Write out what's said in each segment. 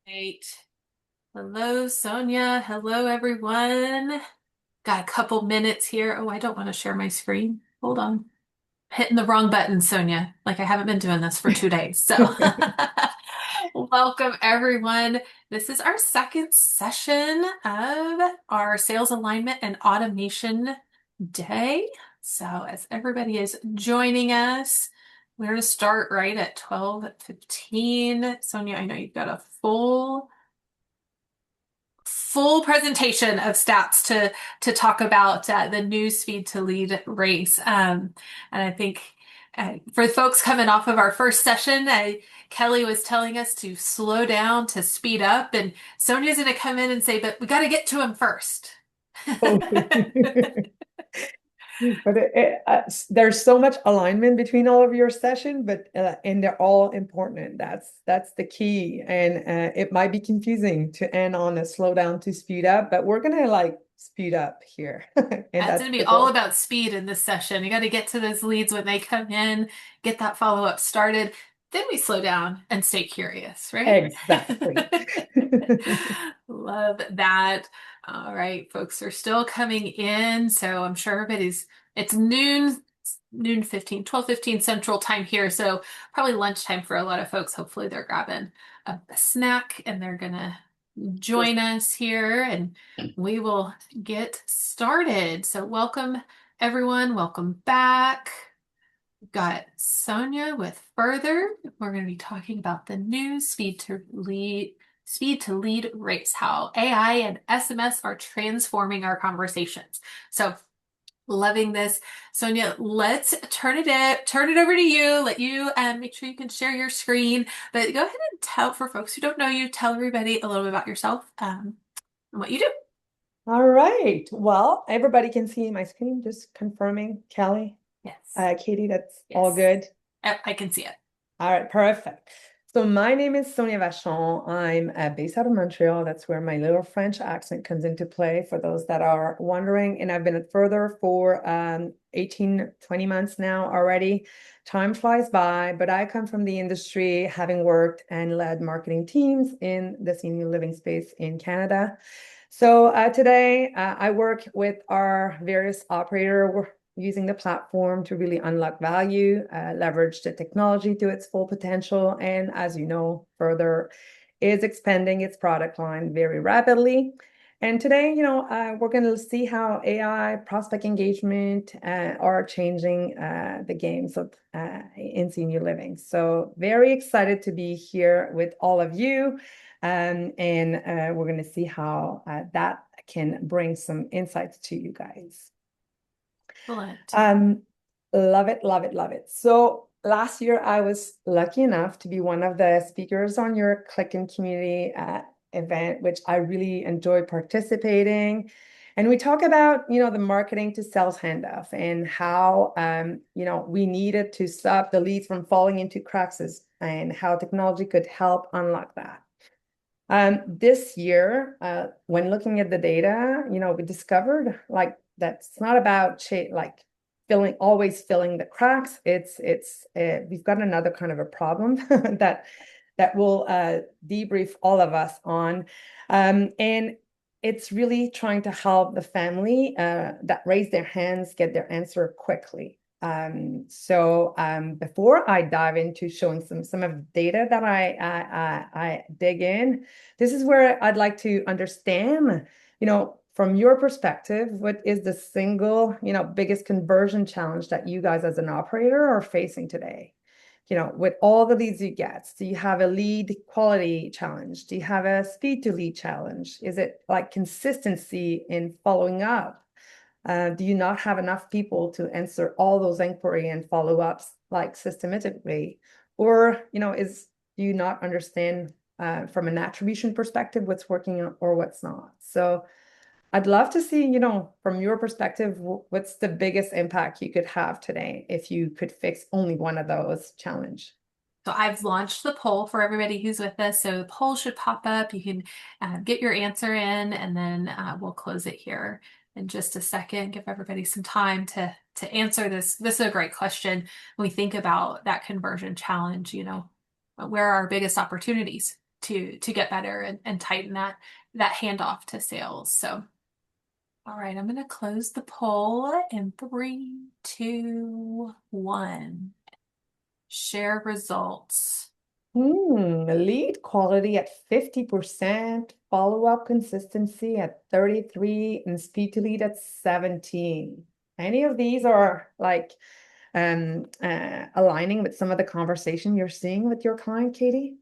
Right. Hello, Sonia. Hello, everyone. Got a couple minutes here. Oh, I don't want to share my screen. Hold on. Hitting the wrong button, Sonia. Like I haven't been doing this for 2 days. So, welcome, everyone. This is our second session of our sales alignment and automation day. So, as everybody is joining us, we're going to start right at 12:15. Sonia, I know you've got a full presentation of stats to talk about the news feed to lead race. And I think for the folks coming off of our first session, Kelly was telling us to slow down, to speed up, and Sonia's going to come in and say, but we got to get to him first. Oh. But there's so much alignment between all of your session, but and they're all important. That's the key. And it might be confusing to end on a slow down to speed up, but we're gonna like speed up here, and It's that's going to be the all goal. about speed in this session. You got to get to those leads when they come in, get that follow-up started. Then we slow down and stay curious, right? Exactly. Love that. All right, folks are still coming in, so I'm sure it's noon 15, 12:15 Central Time here, so probably lunchtime for a lot of folks. Hopefully they're grabbing a snack and they're gonna join us here and we will get started. So welcome everyone, welcome back. We've got Sonia with further. We're going to be talking about the new speed to lead race, how AI and SMS are transforming our conversations. So loving this. Sonia, let's turn it over to you. Let you make sure you can share your screen. But go ahead and tell for folks who don't know you, tell everybody a little bit about yourself and what you do. All right. Well, everybody can see my screen, just confirming, Kelly, Yes. Katie, that's all Yes. good. Yep, I can see it. All right, perfect. So my name is Sonia Vachon. I'm based out of Montreal. That's where my little French accent comes into play for those that are wondering. And I've been at Further for 18, 20 months now already. Time flies by, but I come from the industry, having worked and led marketing teams in the senior living space in Canada. So today I work with our various operator using the platform to really unlock value, leverage the technology to its full potential, and as you know, Further is expanding its product line very rapidly. And today, we're going to see how AI, prospect engagement are changing the games in senior living. So very excited to be here with all of you. And we're going to see how that can bring some insights to you guys. Excellent. Um, Love it, love it, love it. So last year, I was lucky enough to be one of the speakers on your Click and Community event, which I really enjoyed participating. And we talk about, the marketing to sales handoff and how, we needed to stop the leads from falling into cracks and how technology could help unlock that. This year, when looking at the data, we discovered like that's not about like always filling the cracks. It's we've got another kind of a problem that will debrief all of us on, and it's really trying to help the family that raise their hands get their answer quickly. So before I dive into showing some of the data that I dig in, this is where I'd like to understand, from your perspective, what is the single, biggest conversion challenge that you guys as an operator are facing today? With all the leads you get, do you have a lead quality challenge? Do you have a speed to lead challenge? Is it like consistency in following up? Do you not have enough people to answer all those inquiry and follow-ups like systematically? Or, do you not understand from an attribution perspective what's working or what's not? So I'd love to see, from your perspective, what's the biggest impact you could have today if you could fix only one of those challenge? So I've launched the poll for everybody who's with us. So the poll should pop up. You can get your answer in, and then we'll close it here in just a second. Give everybody some time to answer this. This is a great question. When we think about that conversion challenge, where are our biggest opportunities to get better and tighten that handoff to sales. So, all right, I'm going to close the poll in 3, 2, 1. Share results. Lead quality at 50%, follow-up consistency at 33, and speed to lead at 17. Any of these are like aligning with some of the conversation you're seeing with your client, Katie?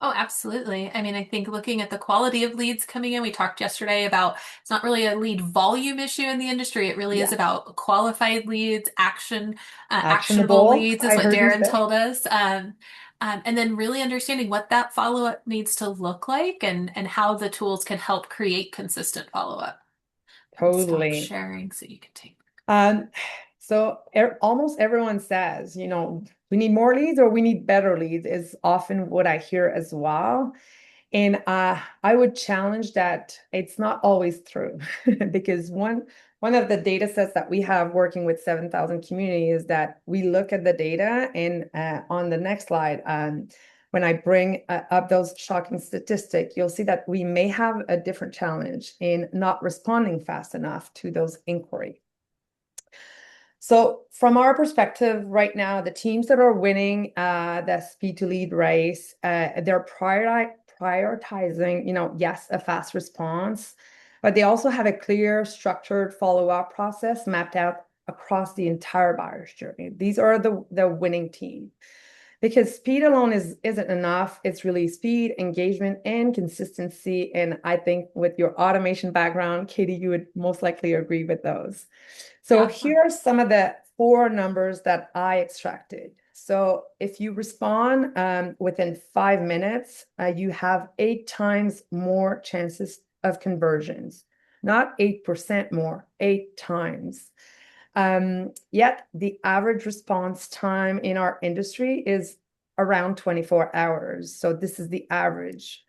Oh, absolutely. I mean, I think looking at the quality of leads coming in, we talked yesterday about it's not really a lead volume issue in the industry. It really is Yeah. about qualified leads, actionable Actionable, leads is I what heard you Darren say. told us. And then really understanding what that follow-up needs to look like and how the tools can help create consistent follow-up. And stop Totally. sharing so you can take. Um, so almost everyone says, we need more leads or we need better leads is often what I hear as well. And I would challenge that it's not always true because one of the data sets that we have working with 7,000 communities is that we look at the data and on the next slide, when I bring up those shocking statistics, you'll see that we may have a different challenge in not responding fast enough to those inquiries. So from our perspective right now, the teams that are winning the speed to lead race, they're prioritizing, yes, a fast response, but they also have a clear, structured follow-up process mapped out across the entire buyer's journey. These are the winning team. Because speed alone isn't enough. It's really speed, engagement, and consistency. And I think with your automation background, Katie, you would most likely agree with those. So Yeah. here are some of the 4 numbers that I extracted. So if you respond within 5 minutes, you have 8 times more chances of conversions, not 8% more, 8 times. Yet the average response time in our industry is around 24 hours. So this is the average.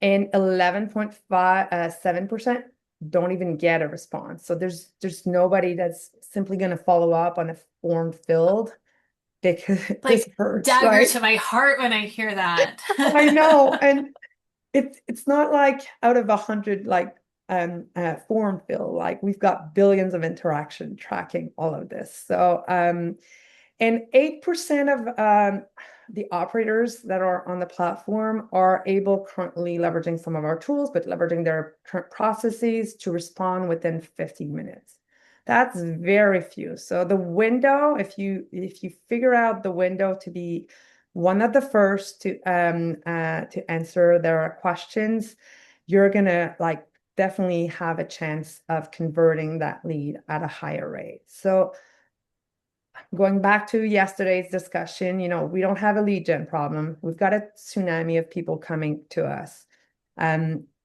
And 11.57% don't even get a response. So there's nobody that's simply going to follow up on a form filled because this Like hurts, dagger right? to my heart when I hear that. I know. And it's not like out of 100 like form fill, like we've got billions of interaction tracking all of this. So and 8% of the operators that are on the platform are able currently leveraging some of our tools, but leveraging their current processes to respond within 15 minutes. That's very few. So the window, if you figure out the window to be one of the first to answer their questions, you're gonna like definitely have a chance of converting that lead at a higher rate. So going back to yesterday's discussion, we don't have a lead gen problem. We've got a tsunami of people coming to us.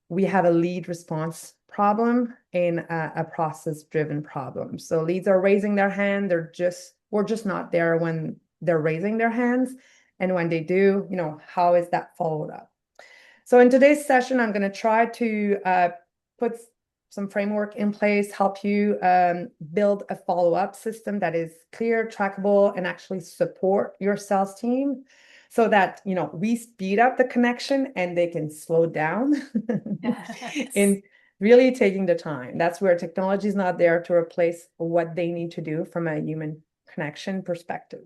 We have a lead response problem and a process-driven problem. So leads are raising their hand. We're just not there when they're raising their hands. And when they do, how is that followed up? So in today's session, I'm going to try to put some framework in place, help you build a follow-up system that is clear, trackable, and actually support your sales team so that, we speed up the connection and they can slow down Yes. in really taking the time. That's where technology is not there to replace what they need to do from a human connection perspective.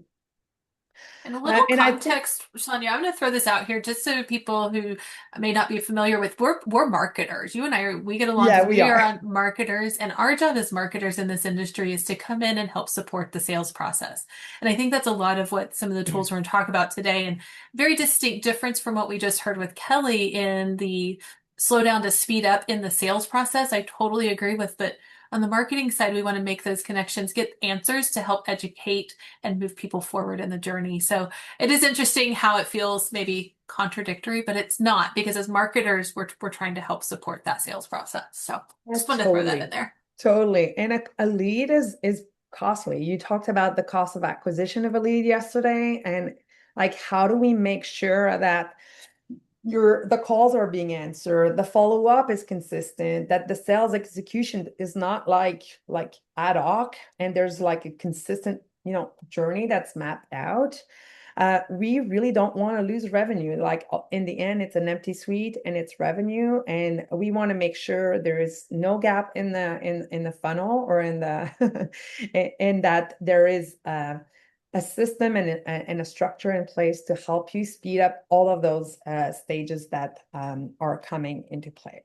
And a little And I think, context, Sonia, I'm going to throw this out here just so people who may not be familiar with we're marketers. You and we get along yeah, because we we are. are marketers, and our job as marketers in this industry is to come in and help support the sales process. And I think that's a lot of what some of the tools we're going to talk about today, and very distinct difference from what we just heard with Kelly in the slow down to speed up in the sales process. I totally agree with, but on the marketing side, we want to make those connections, get answers to help educate and move people forward in the journey. So it is interesting how it feels maybe contradictory, but it's not because as marketers, we're trying to help support that sales process. So Yeah, just wanted to throw that in totally. there. Totally. And a lead is costly. You talked about the cost of acquisition of a lead yesterday, and like how do we make sure that the calls are being answered, the follow-up is consistent, that the sales execution is not like ad hoc, and there's like a consistent, journey that's mapped out. we really don't want to lose revenue. Like in the end, it's an empty suite and it's revenue, and we want to make sure there is no gap in the funnel or in the and that there is a system and a structure in place to help you speed up all of those stages that are coming into play.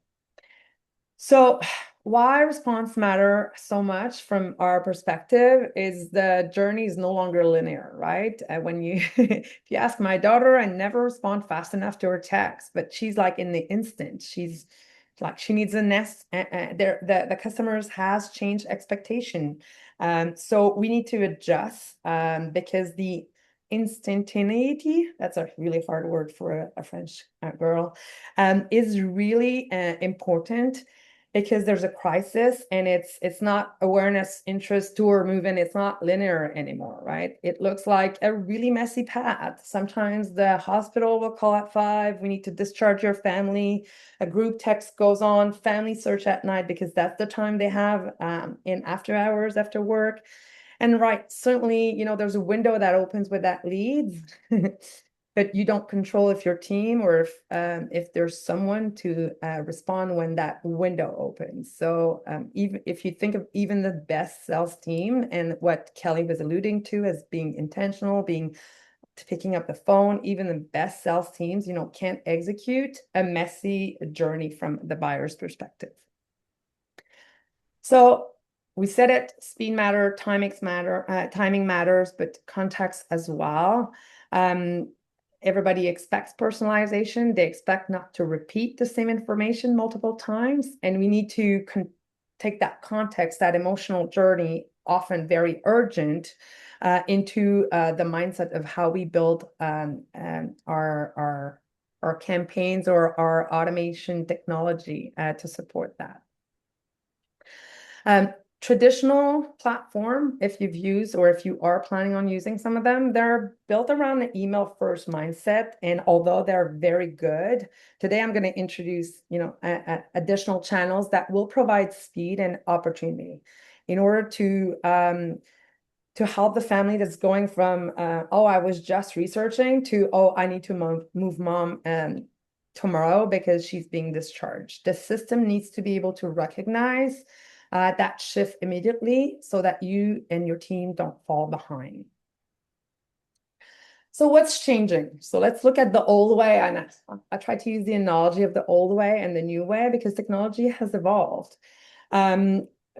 So why response matter so much from our perspective is the journey is no longer linear, right? When you if you ask my daughter, I never respond fast enough to her text, but she's like in the instant. She's like she needs a nest. The customers has changed expectation. So we need to adjust because the instantaneity, that's a really hard word for a French girl, is really important because there's a crisis and it's not awareness, interest, tour, movement. It's not linear anymore, right? It looks like a really messy path. Sometimes the hospital will call at 5. We need to discharge your family. A group text goes on, family search at night because that's the time they have in after hours, after work. And right, certainly, there's a window that opens with that leads, but you don't control if your team or if there's someone to respond when that window opens. So even if you think of even the best sales team and what Kelly was alluding to as being intentional, being picking up the phone, even the best sales teams, can't execute a messy journey from the buyer's perspective. So we said it, speed matter, timing matters, but context as well. Everybody expects personalization. They expect not to repeat the same information multiple times. And we need to take that context, that emotional journey, often very urgent, into the mindset of how we build our campaigns or our automation technology to support that. Traditional platform, if you've used or if you are planning on using some of them, they're built around the email first mindset. And although they're very good, today I'm going to introduce, additional channels that will provide speed and opportunity in order to help the family that's going from, oh, I was just researching to, oh, I need to move mom tomorrow because she's being discharged. The system needs to be able to recognize that shift immediately so that you and your team don't fall behind. So what's changing? So let's look at the old way. And I try to use the analogy of the old way and the new way because technology has evolved.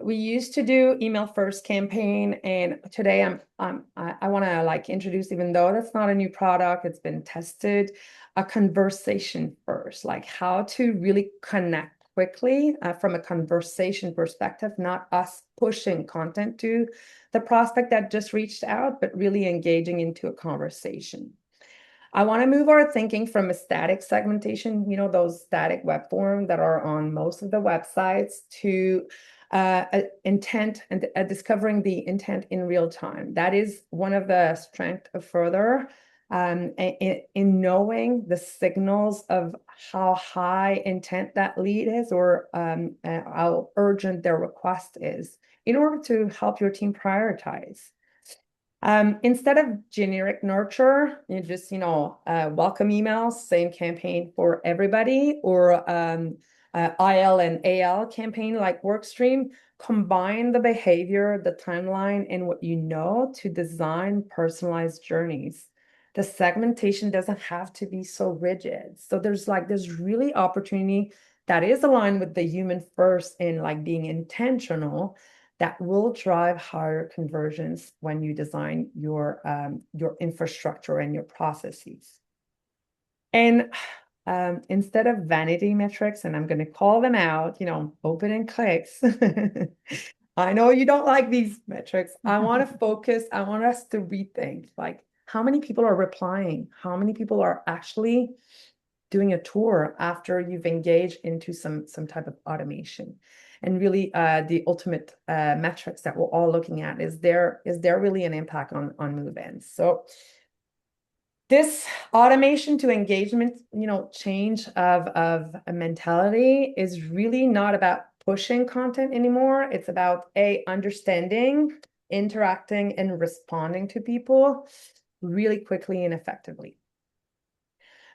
We used to do email first campaign, and today I want to introduce, even though that's not a new product, it's been tested, a conversation first, like how to really connect quickly from a conversation perspective, not us pushing content to the prospect that just reached out, but really engaging into a conversation. I want to move our thinking from a static segmentation, those static web forms that are on most of the websites, to intent and discovering the intent in real time. That is one of the strengths of Further, in knowing the signals of how high intent that lead is, or how urgent their request is, in order to help your team prioritize. Instead of generic nurture, you just, welcome emails, same campaign for everybody, or IL and AL campaign like work stream, combine the behavior, the timeline, and what you know to design personalized journeys. The segmentation doesn't have to be so rigid. So there's really opportunity that is aligned with the human first and being intentional, that will drive higher conversions when you design your infrastructure and your processes. And instead of vanity metrics, and I'm going to call them out, open and clicks. I know you don't like these metrics. I want to focus. I want us to rethink, how many people are replying? How many people are actually doing a tour after you've engaged into some type of automation? And really the ultimate metrics that we're all looking at, is there really an impact on move-ins? So this automation to engagement, change of a mentality is really not about pushing content anymore. It's about understanding, interacting, and responding to people. really quickly and effectively.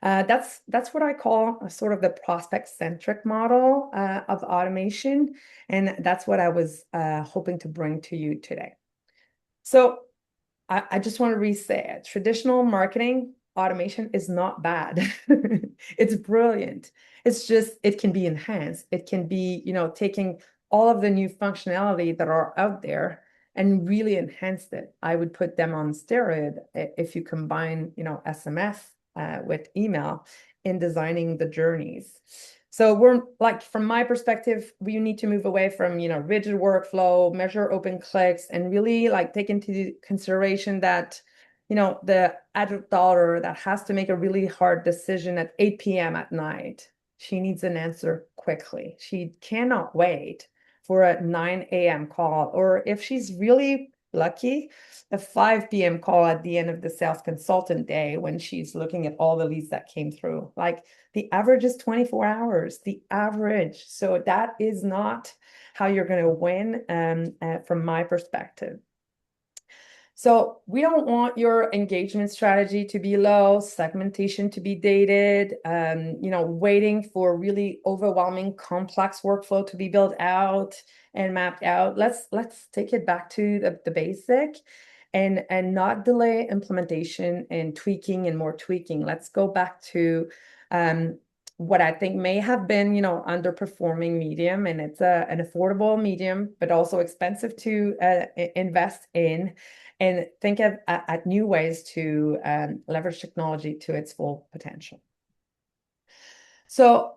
That's what I call a sort of the prospect-centric model of automation, and that's what I was hoping to bring to you today. So I just want to re-say it. Traditional marketing automation is not bad. It's brilliant. It's just it can be enhanced. It can be, taking all of the new functionality that are out there and really enhanced it. I would put them on steroid if you combine, SMS with email in designing the journeys. So we're like, from my perspective, we need to move away from, rigid workflow, measure open clicks, and really like take into consideration that, the adult daughter that has to make a really hard decision at 8 p.m. at night, she needs an answer quickly. She cannot wait for a 9 a.m. call, or if she's really lucky, a 5 p.m. call at the end of the sales consultant day when she's looking at all the leads that came through. Like the average is 24 hours, the average. So that is not how you're going to win from my perspective. So we don't want your engagement strategy to be low, segmentation to be dated, waiting for really overwhelming, complex workflow to be built out and mapped out. Let's take it back to the basic and not delay implementation and tweaking and more tweaking. Let's go back to what I think may have been, underperforming medium, and it's an affordable medium, but also expensive to invest in, and think of at new ways to leverage technology to its full potential. So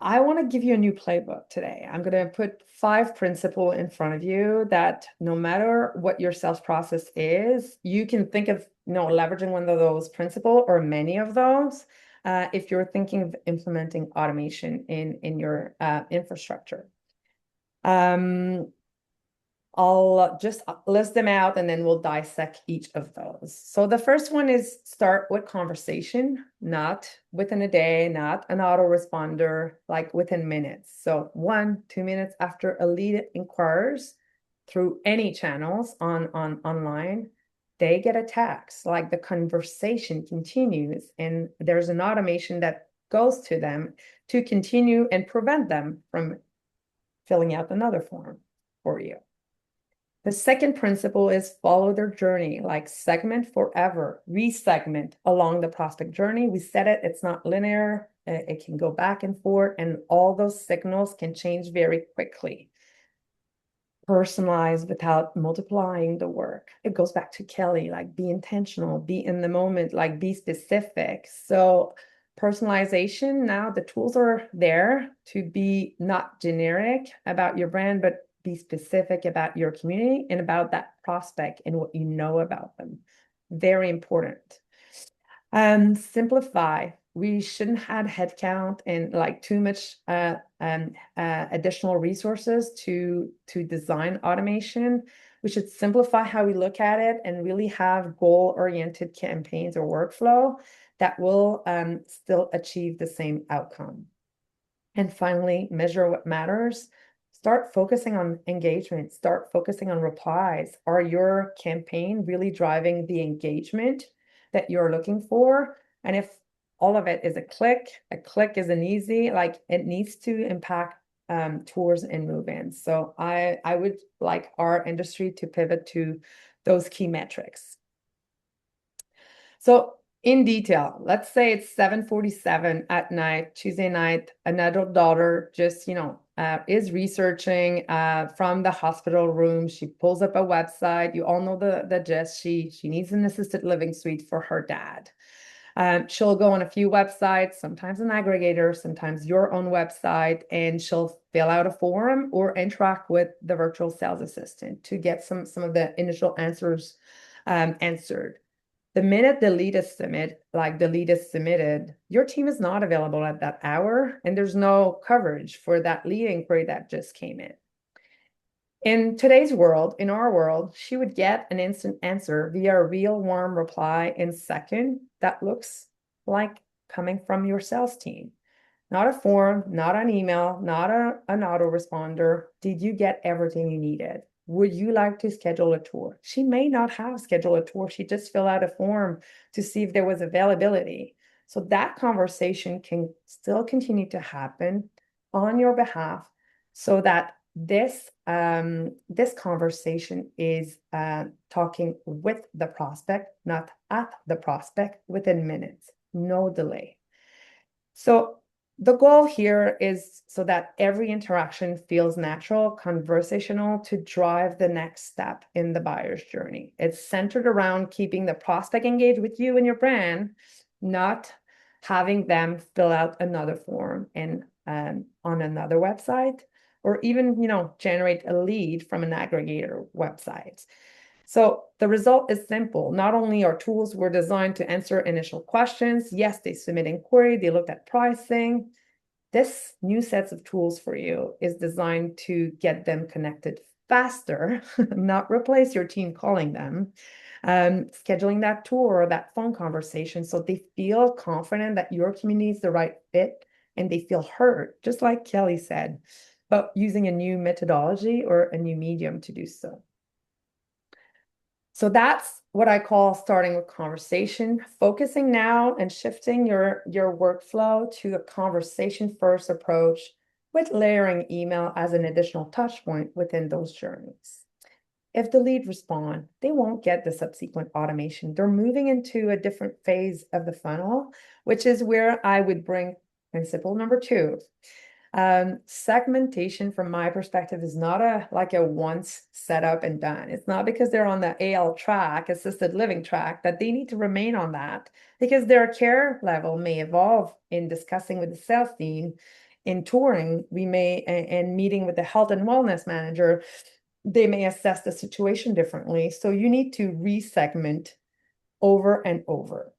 I want to give you a new playbook today. I'm going to put 5 principles in front of you that no matter what your sales process is, you can think of, leveraging one of those principles or many of those if you're thinking of implementing automation in your infrastructure. I'll just list them out and then we'll dissect each of those. So the first one is start with conversation, not within a day, not an autoresponder, like within minutes. So 1-2 minutes after a lead inquires through any channels online, they get a text, like the conversation continues, and there's an automation that goes to them to continue and prevent them from filling out another form for you. The second principle is follow their journey, like segment forever, re-segment along the prospect journey. We said it, it's not linear. It can go back and forth, and all those signals can change very quickly. Personalize without multiplying the work. It goes back to Kelly, like be intentional, be in the moment, like be specific. So personalization, now the tools are there to be not generic about your brand, but be specific about your community and about that prospect and what you know about them. Very important. Simplify. We shouldn't have headcount and like too much additional resources to design automation. We should simplify how we look at it and really have goal-oriented campaigns or workflow that will still achieve the same outcome. And finally, measure what matters. Start focusing on engagement. Start focusing on replies. Are your campaign really driving the engagement that you're looking for? And if all of it is a click is an easy, like it needs to impact tours and move-ins. So I would like our industry to pivot to those key metrics. So in detail, let's say it's 7:47 at night, Tuesday night, an adult daughter just, is researching from the hospital room. She pulls up a website. You all know the gist. She needs an assisted living suite for her dad. She'll go on a few websites, sometimes an aggregator, sometimes your own website, and she'll fill out a form or interact with the virtual sales assistant to get some of the initial answers answered. The minute the lead is submitted, your team is not available at that hour, and there's no coverage for that lead inquiry that just came in. In today's world, in our world, she would get an instant answer via a real warm reply in second that looks like coming from your sales team. Not a form, not an email, not an autoresponder. Did you get everything you needed? Would you like to schedule a tour? She may not have scheduled a tour. She just filled out a form to see if there was availability. So that conversation can still continue to happen on your behalf so that this conversation is talking with the prospect, not at the prospect, within minutes, no delay. So the goal here is so that every interaction feels natural, conversational to drive the next step in the buyer's journey. It's centered around keeping the prospect engaged with you and your brand, not having them fill out another form and on another website, or even, generate a lead from an aggregator website. So the result is simple. Not only are tools were designed to answer initial questions, yes, they submit inquiry, they looked at pricing. This new sets of tools for you is designed to get them connected faster, not replace your team calling them, scheduling that tour or that phone conversation so they feel confident that your community is the right fit and they feel heard, just like Kelly said, but using a new methodology or a new medium to do so. So that's what I call starting with conversation, focusing now and shifting your workflow to a conversation first approach with layering email as an additional touch point within those journeys. If the lead respond, they won't get the subsequent automation. They're moving into a different phase of the funnel, which is where I would bring principle number 2. Segmentation from my perspective is not like a once set up and done. It's not because they're on the AL track, assisted living track, that they need to remain on that, because their care level may evolve in discussing with the sales team, in touring, we may, and meeting with the health and wellness manager, they may assess the situation differently. So you need to resegment over and over.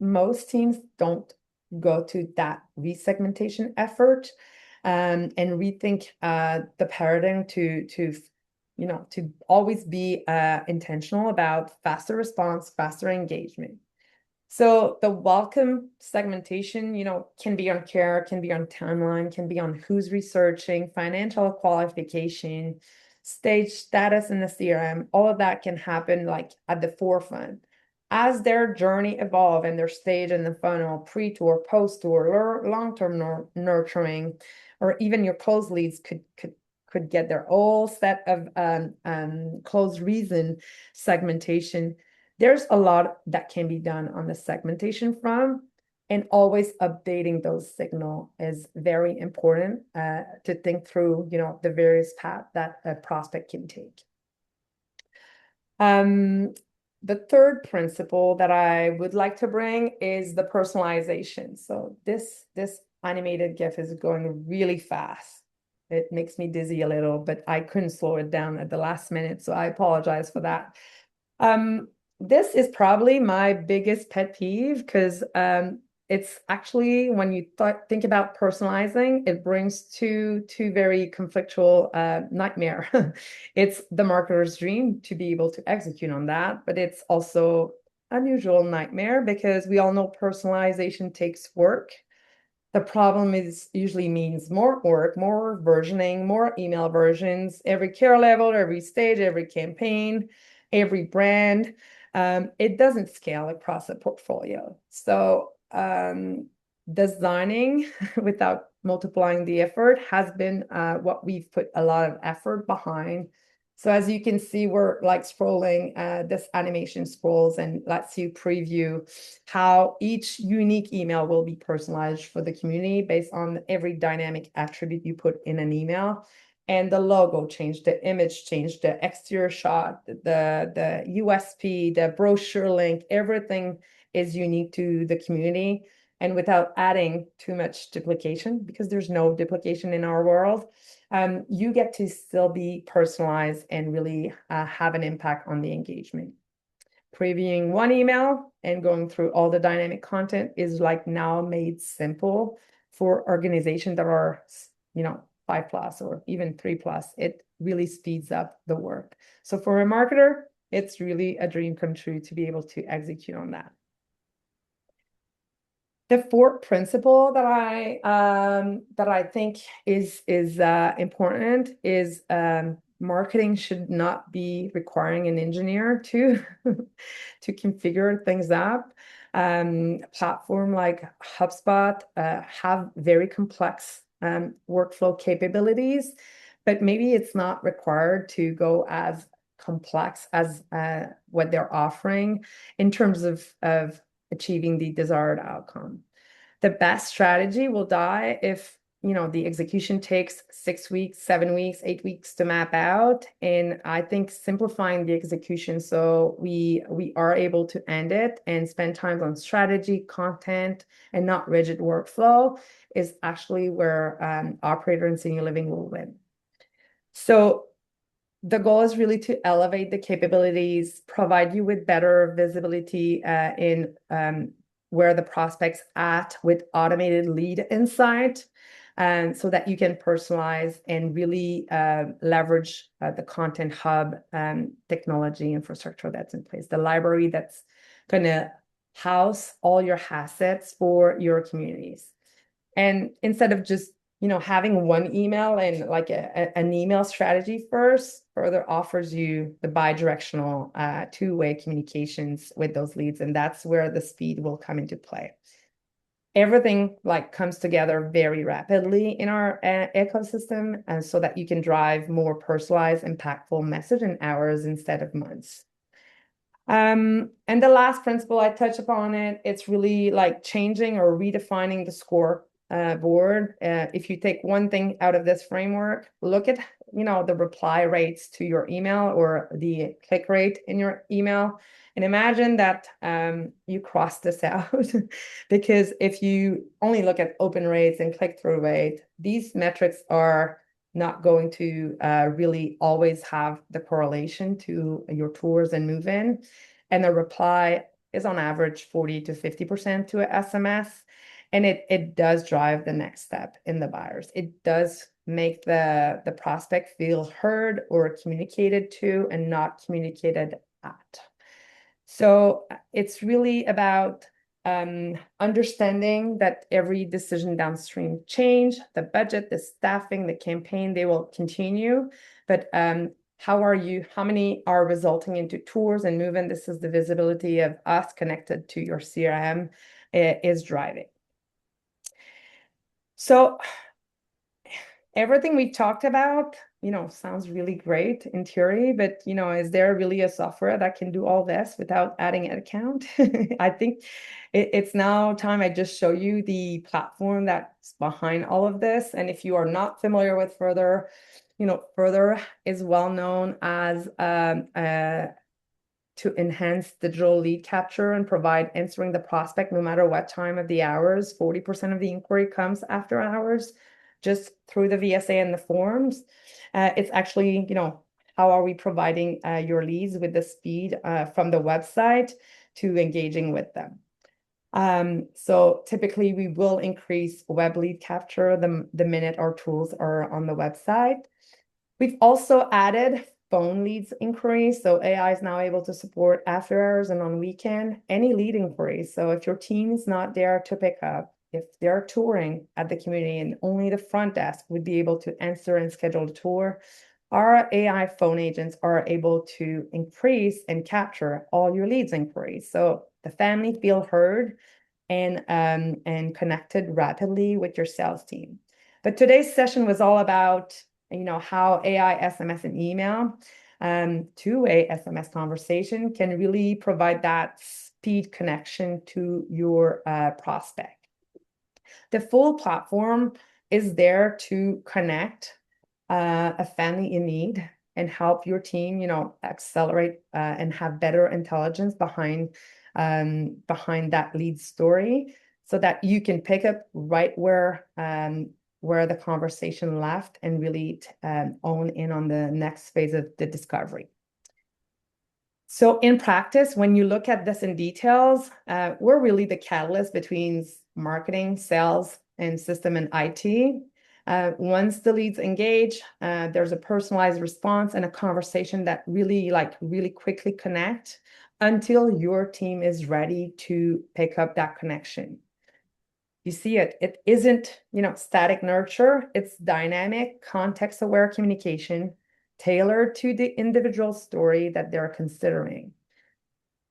Most teams don't go to that resegmentation effort, and rethink the paradigm to always be intentional about faster response, faster engagement. So the welcome segmentation, can be on care, can be on timeline, can be on who's researching, financial qualification, stage status in the CRM. All of that can happen like at the forefront. As their journey evolve and their stage in the funnel, pre-tour, post-tour, long-term nurturing, or even your closed leads could get their whole set of closed reason segmentation. There's a lot that can be done on the segmentation front, and always updating those signal is very important to think through, the various paths that a prospect can take. The third principle that I would like to bring is the personalization. So this animated GIF is going really fast. It makes me dizzy a little, but I couldn't slow it down at the last minute, so I apologize for that. This is probably my biggest pet peeve because it's actually, when you think about personalizing, it brings two very conflictual nightmare. It's the marketer's dream to be able to execute on that, but it's also unusual nightmare because we all know personalization takes work. The problem is usually means more work, more versioning, more email versions, every care level, every stage, every campaign, every brand. It doesn't scale across a portfolio. So designing without multiplying the effort has been what we've put a lot of effort behind. So as you can see, we're like scrolling, this animation scrolls and lets you preview how each unique email will be personalized for the community based on every dynamic attribute you put in an email. And the logo changed, the image changed, the exterior shot, the USP, the brochure link, everything is unique to the community. And without adding too much duplication, because there's no duplication in our world, you get to still be personalized and really have an impact on the engagement. Previewing one email and going through all the dynamic content is like now made simple for organizations that are, 5+ or even 3+. It really speeds up the work. So for a marketer, it's really a dream come true to be able to execute on that. The fourth principle that I think is important is marketing should not be requiring an engineer to to configure things up. A platform like HubSpot have very complex workflow capabilities, but maybe it's not required to go as complex as what they're offering in terms of achieving the desired outcome. The best strategy will die if the execution takes 6 weeks, 7 weeks, 8 weeks to map out. And I think simplifying the execution so we are able to end it and spend time on strategy, content, and not rigid workflow is actually where operator and senior living will win. So the goal is really to elevate the capabilities, provide you with better visibility in where the prospect's at with automated lead insight, and so that you can personalize and really leverage the content hub technology infrastructure that's in place, the library that's going to house all your assets for your communities. And instead of just having one email and like an email strategy first, further offers you the bi-directional two-way communications with those leads. And that's where the speed will come into play. Everything like comes together very rapidly in our ecosystem, and so that you can drive more personalized, impactful message in hours instead of months. And the last principle I touch upon it's really like changing or redefining the score board. If you take one thing out of this framework, look at the reply rates to your email or the click rate in your email, and imagine that you cross this out. Because if you only look at open rates and click-through rate, these metrics are not going to really always have the correlation to your tours and move-in. And the reply is on average 40 to 50% to a SMS. And it does drive the next step in the buyers. It does make the prospect feel heard or communicated to and not communicated at. So it's really about understanding that every decision downstream change, the budget, the staffing, the campaign, they will continue. But how many are resulting into tours and move-in? This is the visibility of us connected to your CRM is driving. So everything we talked about, sounds really great in theory, but, is there really a software that can do all this without adding an account? I think it's now time I just show you the platform that's behind all of this. And if you are not familiar with Further, Further is well known as to enhance digital lead capture and provide answering the prospect no matter what time of the hours. 40% of the inquiry comes after hours, just through the VSA and the forms. It's actually, how are we providing your leads with the speed from the website to engaging with them. So typically we will increase web lead capture the minute our tools are on the website. We've also added phone leads inquiries. So AI is now able to support after hours and on weekend, any lead inquiries. So if your team is not there to pick up, if they're touring at the community and only the front desk would be able to answer and schedule a tour, our AI phone agents are able to increase and capture all your leads inquiries. So the family feel heard and connected rapidly with your sales team. But today's session was all about how AI, SMS, and email, two-way SMS conversation can really provide that speed connection to your prospect. The full platform is there to connect a family in need and help your team, accelerate and have better intelligence behind that lead story, so that you can pick up right where the conversation left and really own in on the next phase of the discovery. So in practice, when you look at this in details, we're really the catalyst between marketing, sales, and system and IT. Once the leads engage, there's a personalized response and a conversation that really quickly connect until your team is ready to pick up that connection. You see it isn't, static nurture, it's dynamic, context-aware communication tailored to the individual story that they're considering.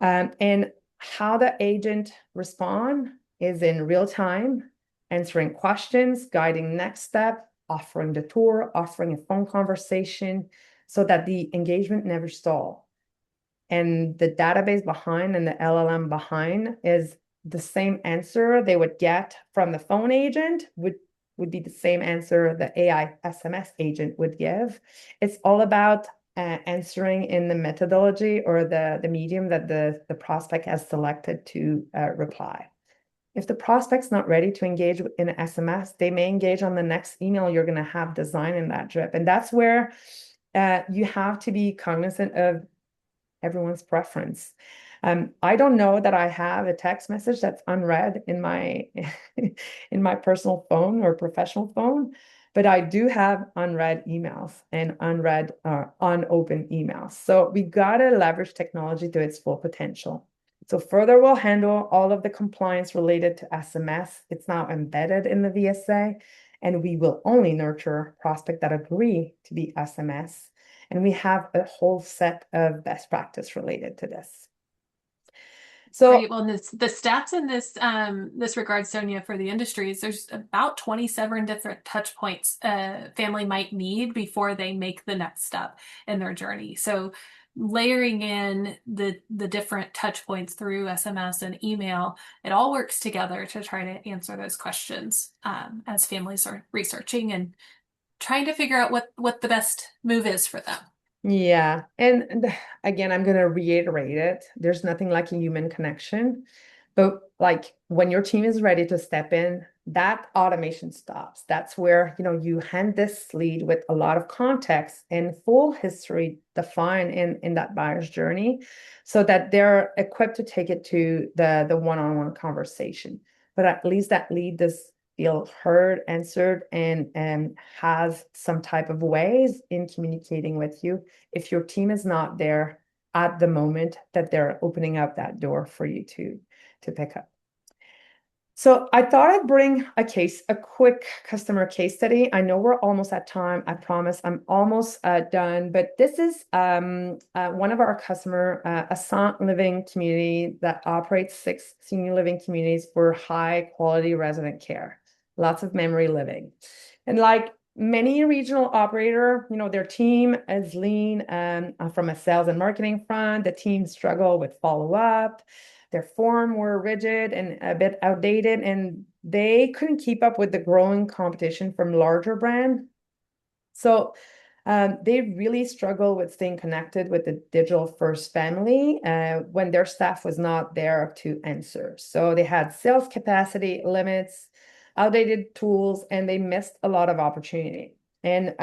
And how the agent respond is in real time, answering questions, guiding next step, offering the tour, offering a phone conversation, so that the engagement never stall. And the database behind and the LLM behind is the same answer they would get from the phone agent would be the same answer the AI SMS agent would give. It's all about answering in the methodology or the medium that the prospect has selected to reply. If the prospect's not ready to engage in an SMS, they may engage on the next email you're going to have designed in that drip. And that's where you have to be cognizant of everyone's preference. I don't know that I have a text message that's unread in my in my personal phone or professional phone, but I do have unread emails and unopened emails. So we gotta leverage technology to its full potential. So further, we'll handle all of the compliance related to SMS. It's now embedded in the VSA, and we will only nurture prospects that agree to be SMS. And we have a whole set of best practice related to this. So Great. Well, the stats in this regard, Sonia, for the industries, there's about 27 different touch points a family might need before they make the next step in their journey. So layering in the different touch points through SMS and email, it all works together to try to answer those questions as families are researching and trying to figure out what the best move is for them. yeah, and again, I'm going to reiterate it. There's nothing like a human connection. But like when your team is ready to step in, that automation stops. That's where, you hand this lead with a lot of context and full history defined in that buyer's journey so that they're equipped to take it to the one-on-one conversation. But at least that lead does feel heard, answered, and has some type of ways in communicating with you if your team is not there at the moment that they're opening up that door for you to pick up. So I thought I'd bring a quick customer case study. I know we're almost at time. I promise I'm almost done, but this is one of our customer, Ascent Living Community that operates 6 senior living communities for high quality resident care, lots of memory living. And like many regional operator, their team is lean from a sales and marketing front. The team struggle with follow-up. Their form were rigid and a bit outdated, and they couldn't keep up with the growing competition from larger brands. So they really struggle with staying connected with the digital first family when their staff was not there to answer. So they had sales capacity limits, outdated tools, and they missed a lot of opportunity. And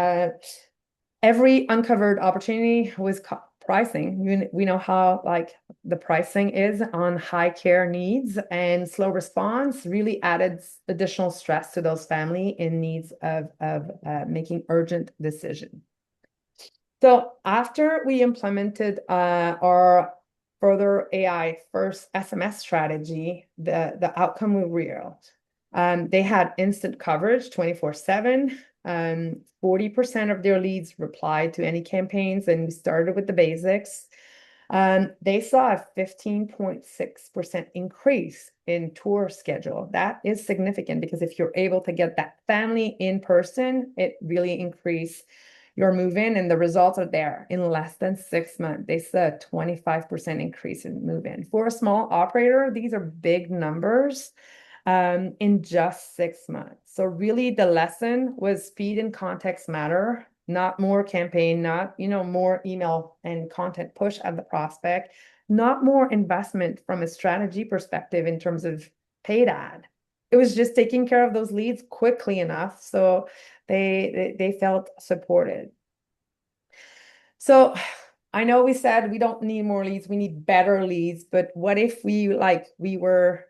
every uncovered opportunity was pricing. We know how like the pricing is on high care needs, and slow response really added additional stress to those family in needs of making urgent decision. So after we implemented our further AI first SMS strategy, the outcome was real. They had instant coverage 24/7. 40% of their leads replied to any campaigns, and we started with the basics. They saw a 15.6% increase in tour schedule. That is significant because if you're able to get that family in person, it really increased your move-in, and the results are there. In less than 6 months, they saw a 25% increase in move-in. For a small operator, these are big numbers in just 6 months. So really the lesson was speed and context matter, not more campaign, not, more email and content push at the prospect, not more investment from a strategy perspective in terms of paid ad. It was just taking care of those leads quickly enough so they felt supported. So I know we said we don't need more leads, we need better leads, but what if we were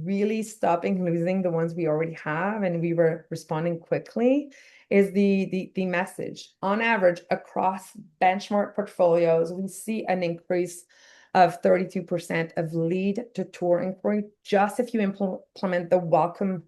really stopping losing the ones we already have and we were responding quickly? Is the message. On average, across benchmark portfolios, we see an increase of 32% of lead to tour inquiry just if you implement the welcome,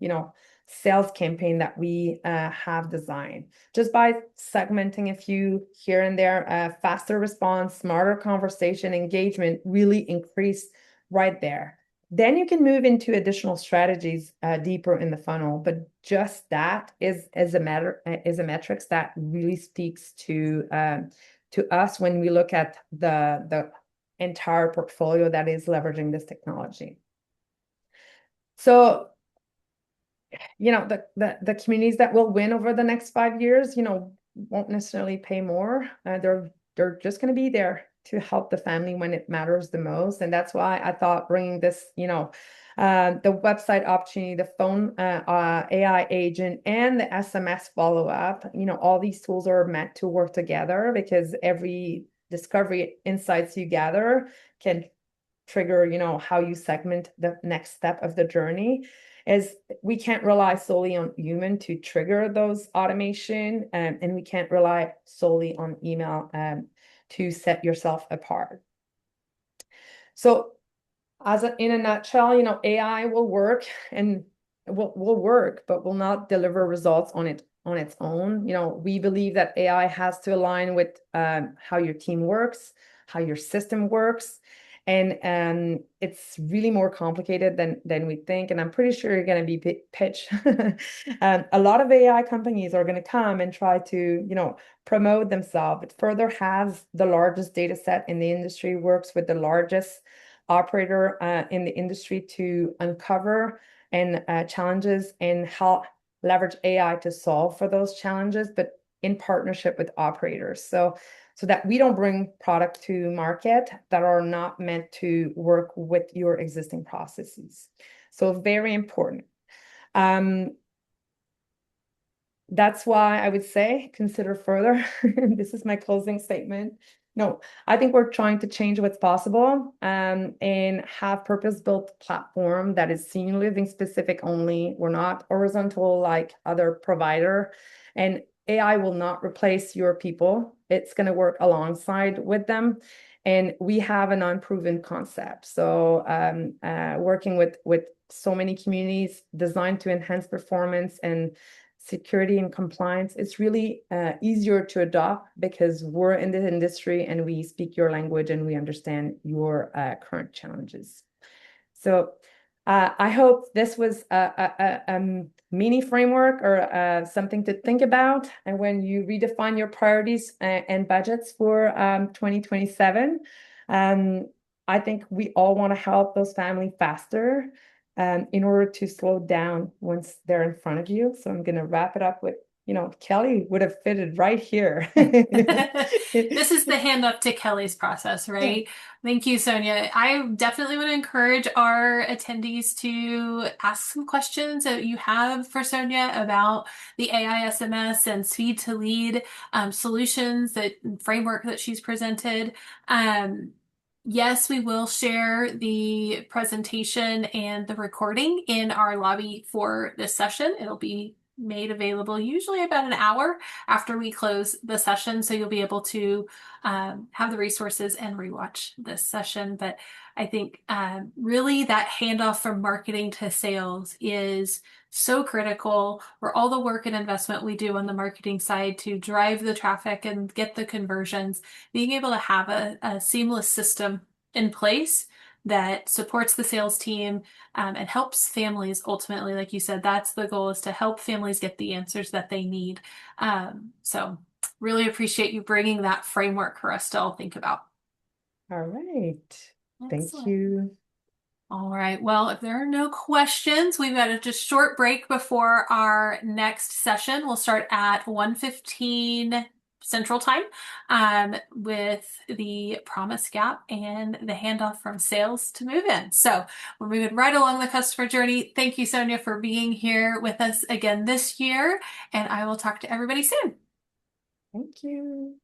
sales campaign that we have designed. Just by segmenting a few here and there, faster response, smarter conversation, engagement really increase right there. Then you can move into additional strategies deeper in the funnel, but just that is a metrics that really speaks to us when we look at the entire portfolio that is leveraging this technology. So, the communities that will win over the next 5 years, won't necessarily pay more. They're just going to be there to help the family when it matters the most. And that's why I thought bringing this, the website opportunity, the phone AI agent, and the SMS follow-up, all these tools are meant to work together because every discovery insights you gather can trigger, how you segment the next step of the journey. Is we can't rely solely on human to trigger those automation, and we can't rely solely on email to set yourself apart. So in a nutshell, AI will work and will work, but will not deliver results on its own. We believe that AI has to align with how your team works, how your system works. And it's really more complicated than we think. And I'm pretty sure you're going to be pitched. A lot of AI companies are going to come and try to, promote themselves. It further has the largest data set in the industry, works with the largest operator in the industry to uncover and challenges and help leverage AI to solve for those challenges, but in partnership with operators. So that we don't bring product to market that are not meant to work with your existing processes. So very important. That's why I would say consider further. This is my closing statement. No, I think we're trying to change what's possible and have purpose-built platform that is senior living specific only. We're not horizontal like other provider, and AI will not replace your people. It's going to work alongside with them. And we have an unproven concept. So working with so many communities designed to enhance performance and security and compliance, it's really easier to adopt because we're in the industry and we speak your language and we understand your current challenges. So I hope this was a mini framework or something to think about and when you redefine your priorities and budgets for 2027. I think we all want to help those families faster in order to slow down once they're in front of you. So I'm going to wrap it up with, Kelly would have fitted right here. This is the hand up to Kelly's process, right? Thank you, Sonia. I definitely want to encourage our attendees to ask some questions that you have for Sonia about the AI SMS and speed to lead solutions, that framework that she's presented. Yes, we will share the presentation and the recording in our lobby for this session. It'll be made available usually about an hour after we close the session. So you'll be able to have the resources and rewatch this session. But I think really that handoff from marketing to sales is so critical for all the work and investment we do on the marketing side to drive the traffic and get the conversions. Being able to have a seamless system in place that supports the sales team and helps families ultimately, like you said, that's the goal, is to help families get the answers that they need. So really appreciate you bringing that framework for us to all think about. All right. Thank Excellent. you. All right. Well, if there are no questions, we've got a just short break before our next session. We'll start at 1:15 Central Time with the promise gap and the handoff from sales to move in. So we're moving right along the customer journey. Thank you, Sonia, for being here with us again this year, and I will talk to everybody soon. Thank you.